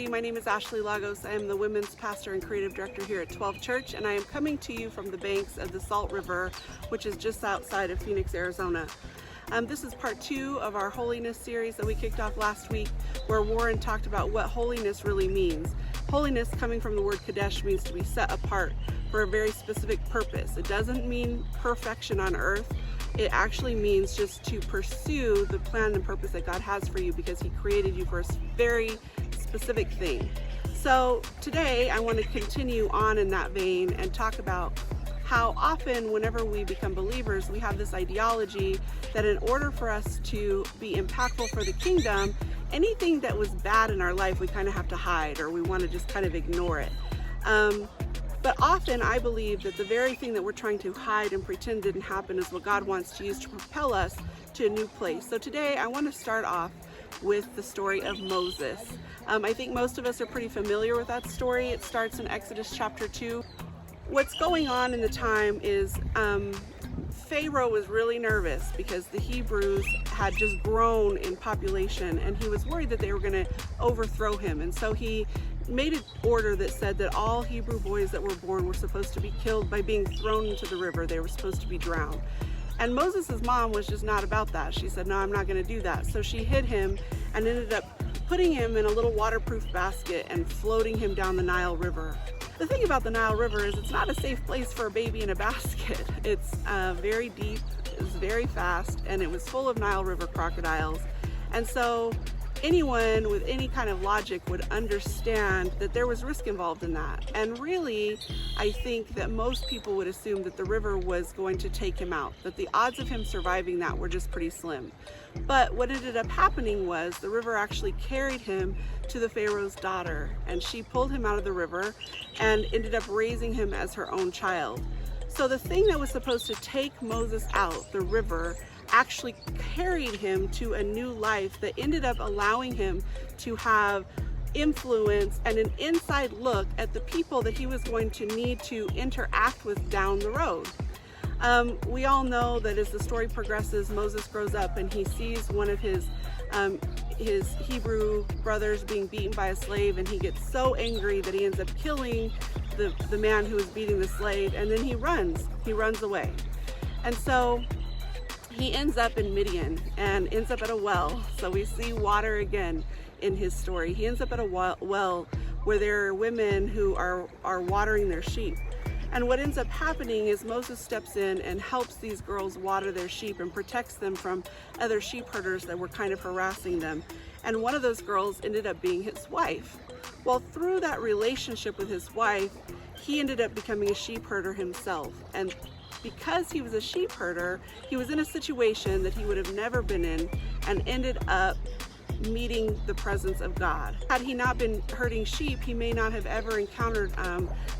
morning. My name is Ashley Lagos. I am the women's pastor and creative director here at XII Church, and I am coming to you from the banks of the Salt River, which is just outside of Phoenix, Arizona. This is part 2 of our holiness series that we kicked off last week, where Warren talked about what holiness really means. Holiness, coming from the word Kadesh, means to be set apart for a very specific purpose. It doesn't mean perfection on earth. It actually means just to pursue the plan and purpose that God has for you, because He created you for a very specific thing. So today I want to continue on in that vein and talk about how often whenever we become believers, we have this ideology that in order for us to be impactful for the kingdom, anything that was bad in our life we kind of have to hide, or we want to just kind of ignore it. But often I believe that the very thing that we're trying to hide and pretend didn't happen is what God wants to use to propel us to a new place. So today I want to start off with the story of Moses. I think most of us are pretty familiar with that story. It starts in Exodus chapter 2. What's going on in the time is Pharaoh was really nervous because the Hebrews had just grown in population, and he was worried that they were going to overthrow him. And so he made an order that said that all Hebrew boys that were born were supposed to be killed by being thrown into the river. They were supposed to be drowned. And Moses' mom was just not about that. She said, no, I'm not going to do that. So she hid him and ended up putting him in a little waterproof basket and floating him down the Nile River. The thing about the Nile River is it's not a safe place for a baby in a basket. It's very deep, it's very fast, and it was full of Nile River crocodiles. And so anyone with any kind of logic would understand that there was risk involved in that. And really, I think that most people would assume that the river was going to take him out, that the odds of him surviving that were just pretty slim. But what ended up happening was the river actually carried him to the Pharaoh's daughter, and she pulled him out of the river and ended up raising him as her own child. So the thing that was supposed to take Moses out, the river, actually carried him to a new life that ended up allowing him to have influence and an inside look at the people that he was going to need to interact with down the road. We all know that as the story progresses, Moses grows up and he sees one of his Hebrew brothers being beaten by a slave, and he gets so angry that he ends up killing the man who was beating the slave, and then he runs away. And so he ends up in Midian and ends up at a well. So we see water again in his story. He ends up at a well where there are women who are watering their sheep. And what ends up happening is Moses steps in and helps these girls water their sheep and protects them from other sheep herders that were kind of harassing them. And one of those girls ended up being his wife. Well, through that relationship with his wife, he ended up becoming a sheep herder himself. And because he was a sheep herder, he was in a situation that he would have never been in, and ended up meeting the presence of God. Had he not been herding sheep, he may not have ever encountered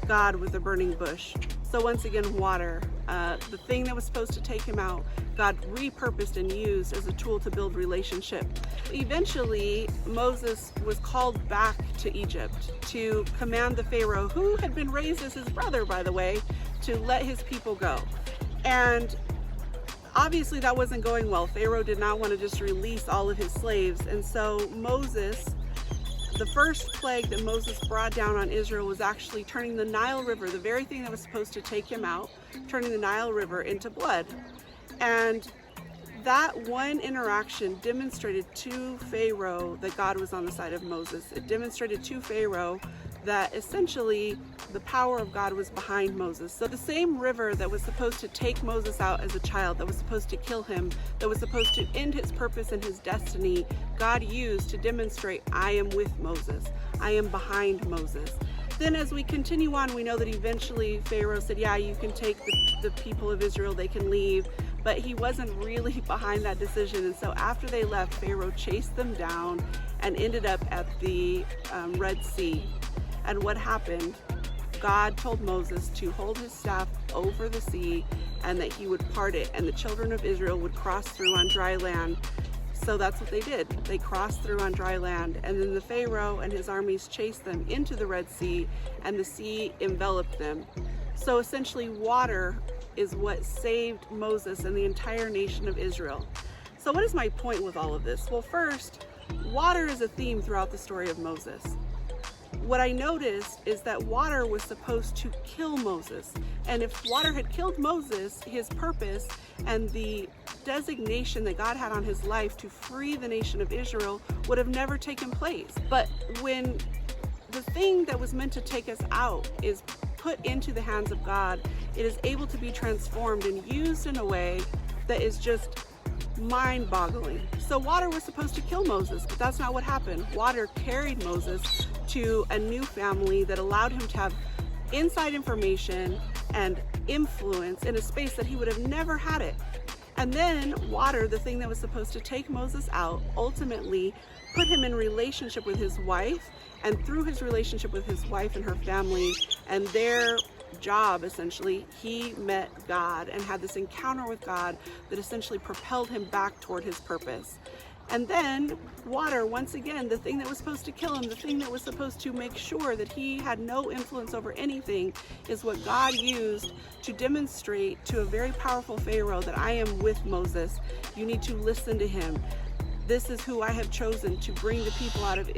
God with a burning bush. So once again, water, the thing that was supposed to take him out, God repurposed and used as a tool to build relationship. Eventually, Moses was called back to Egypt to command the Pharaoh, who had been raised as his brother, by the way, to let his people go. And obviously that wasn't going well. Pharaoh did not want to just release all of his slaves. And so Moses, the first plague that Moses brought down on Israel was actually turning the Nile River, the very thing that was supposed to take him out, turning the Nile River into blood. And that one interaction demonstrated to Pharaoh that God was on the side of Moses. It demonstrated to Pharaoh that essentially the power of God was behind Moses. So the same river that was supposed to take Moses out as a child, that was supposed to kill him, that was supposed to end his purpose and his destiny, God used to demonstrate, I am with Moses. I am behind Moses. Then as we continue on, we know that eventually Pharaoh said, yeah, you can take the people of Israel, they can leave. But he wasn't really behind that decision. And so after they left, Pharaoh chased them down and ended up at the Red Sea. And what happened? God told Moses to hold his staff over the sea and that he would part it, and the children of Israel would cross through on dry land. So that's what they did. They crossed through on dry land, and then the Pharaoh and his armies chased them into the Red Sea, and the sea enveloped them. So essentially water is what saved Moses and the entire nation of Israel. So what is my point with all of this? Well, first, water is a theme throughout the story of Moses. what I noticed is that water was supposed to kill Moses. And if water had killed Moses, his purpose and the designation that God had on his life to free the nation of Israel would have never taken place. But when the thing that was meant to take us out is put into the hands of God, it is able to be transformed and used in a way that is just mind-boggling. So water was supposed to kill Moses, but that's not what happened. Water carried Moses to a new family that allowed him to have inside information and influence in a space that he would have never had it. And then water, the thing that was supposed to take Moses out, ultimately put him in relationship with his wife, and through his relationship with his wife and her family and their job, essentially, he met God and had this encounter with God that essentially propelled him back toward his purpose. And then water, once again, the thing that was supposed to kill him, the thing that was supposed to make sure that he had no influence over anything, is what God used to demonstrate to a very powerful Pharaoh that I am with Moses. You need to listen to him. This is who I have chosen to bring the people out of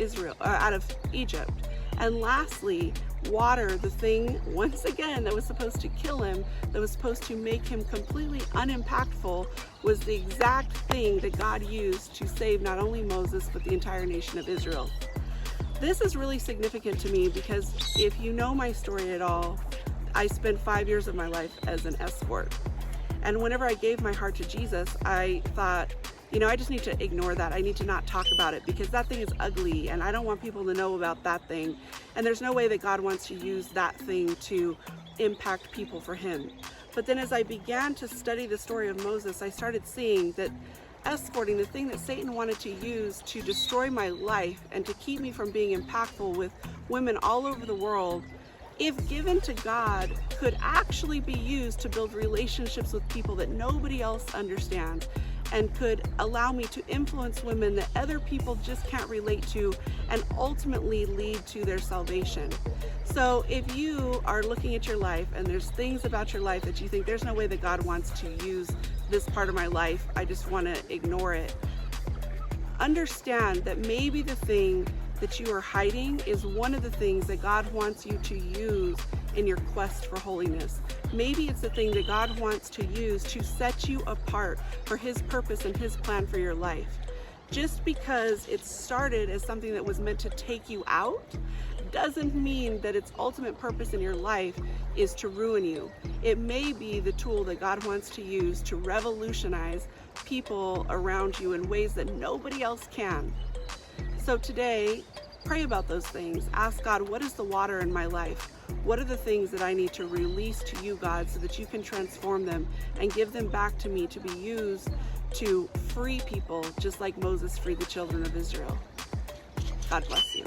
out of Egypt. And lastly, water, the thing, once again, that was supposed to kill him, that was supposed to make him completely unimpactful, was the exact thing that God used to save not only Moses, but the entire nation of Israel. This is really significant to me because if you know my story at all, I spent 5 years of my life as an escort. And whenever I gave my heart to Jesus, I thought, I just need to ignore that. I need to not talk about it because that thing is ugly and I don't want people to know about that thing. And there's no way that God wants to use that thing to impact people for him. But then as I began to study the story of Moses, I started seeing that escorting, the thing that Satan wanted to use to destroy my life and to keep me from being impactful with women all over the world, if given to God, could actually be used to build relationships with people that nobody else understands, and could allow me to influence women that other people just can't relate to and ultimately lead to their salvation. So if you are looking at your life and there's things about your life that you think there's no way that God wants to use this part of my life, I just want to ignore it, understand that maybe the thing that you are hiding is one of the things that God wants you to use in your quest for holiness. Maybe it's the thing that God wants to use to set you apart for his purpose and his plan for your life. Just because it started as something that was meant to take you out doesn't mean that its ultimate purpose in your life is to ruin you. It may be the tool that God wants to use to revolutionize people around you in ways that nobody else can. So today, pray about those things. Ask God, what is the water in my life? What are the things that I need to release to you, God, so that you can transform them and give them back to me to be used to free people, just like Moses freed the children of Israel. God bless you.